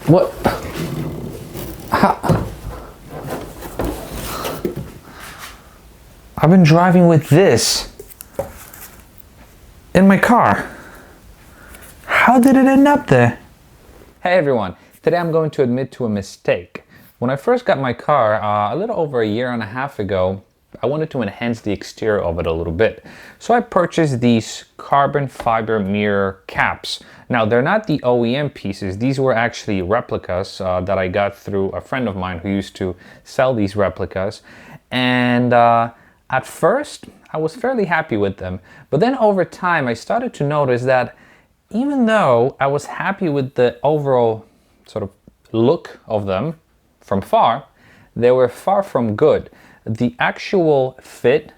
What? How? I've been driving with this in my car. How did it end up there? Hey everyone, today I'm going to admit to a mistake. When I first got my car a little over a year and a half ago, I wanted to enhance the exterior of it a little bit. So I purchased these carbon fiber mirror caps. Now they're not the OEM pieces, these were actually replicas that I got through a friend of mine who used to sell these replicas. And at first I was fairly happy with them, but then over time I started to notice that even though I was happy with the overall sort of look of them from far, they were far from good. The actual fit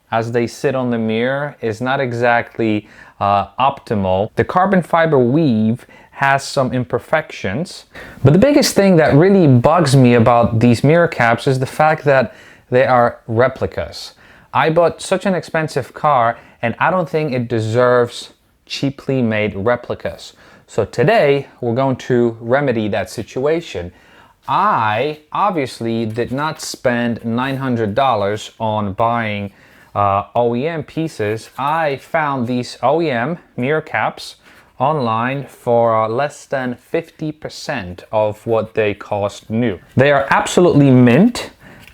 as they sit on the mirror is not exactly optimal. The carbon fiber weave has some imperfections, but the biggest thing that really bugs me about these mirror caps is the fact that they are replicas. I bought such an expensive car and I don't think it deserves cheaply made replicas. So today we're going to remedy that situation. I obviously did not spend $900 on buying OEM pieces. I found these OEM mirror caps online for less than 50% of what they cost new. They are absolutely mint,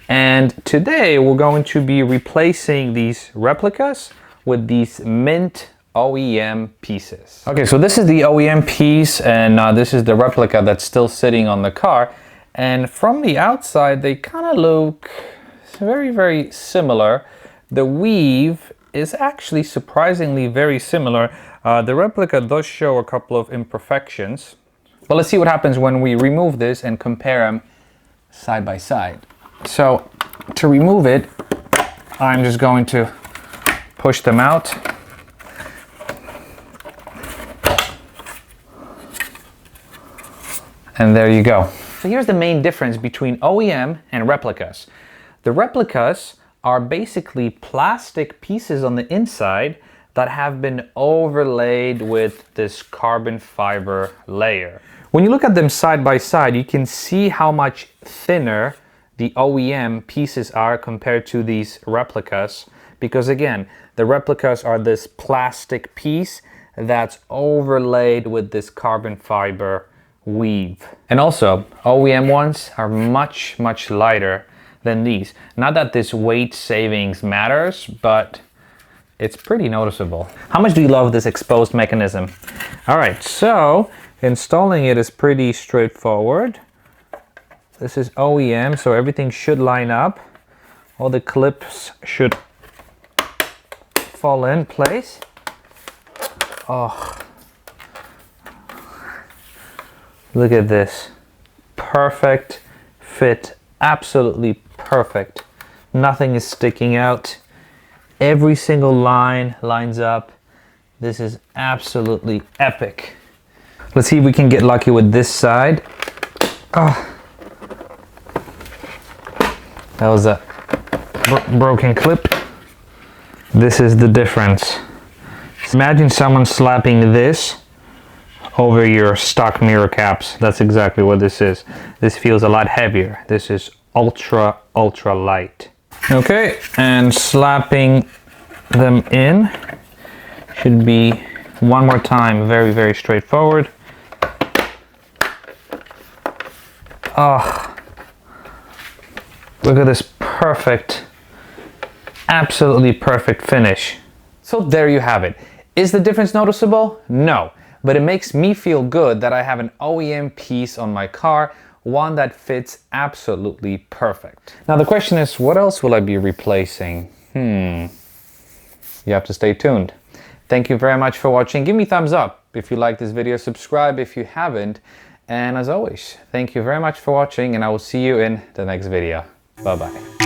and today we're going to be replacing these replicas with these mint OEM pieces. Okay, so this is the OEM piece and this is the replica that's still sitting on the car. And from the outside, they kind of look very, very similar. The weave is actually surprisingly very similar. The replica does show a couple of imperfections. But let's see what happens when we remove this and compare them side by side. So to remove it, I'm just going to push them out. And there you go. So here's the main difference between OEM and replicas. The replicas are basically plastic pieces on the inside that have been overlaid with this carbon fiber layer. When you look at them side by side, you can see how much thinner the OEM pieces are compared to these replicas, because again, the replicas are this plastic piece that's overlaid with this carbon fiber weave. And also, OEM ones are much, much lighter than these. Not that this weight savings matters, but it's pretty noticeable. How much do you love this exposed mechanism? All right, so installing it is pretty straightforward. This is OEM, so everything should line up. All the clips should fall in place. Oh. Look at this, perfect fit, absolutely perfect. Nothing is sticking out. Every single line lines up. This is absolutely epic. Let's see if we can get lucky with this side. Oh, that was a broken clip. This is the difference. Imagine someone slapping this over your stock mirror caps. That's exactly what this is. This feels a lot heavier. This is ultra, ultra light. Okay, and slapping them in should be one more time very, very straightforward. Oh, look at this perfect, absolutely perfect finish. So there you have it. Is the difference noticeable? No. But it makes me feel good that I have an OEM piece on my car, one that fits absolutely perfect. Now the question is, what else will I be replacing? You have to stay tuned. Thank you very much for watching. Give me a thumbs up if you like this video, subscribe if you haven't, and as always, thank you very much for watching, and I will see you in the next video. Bye bye.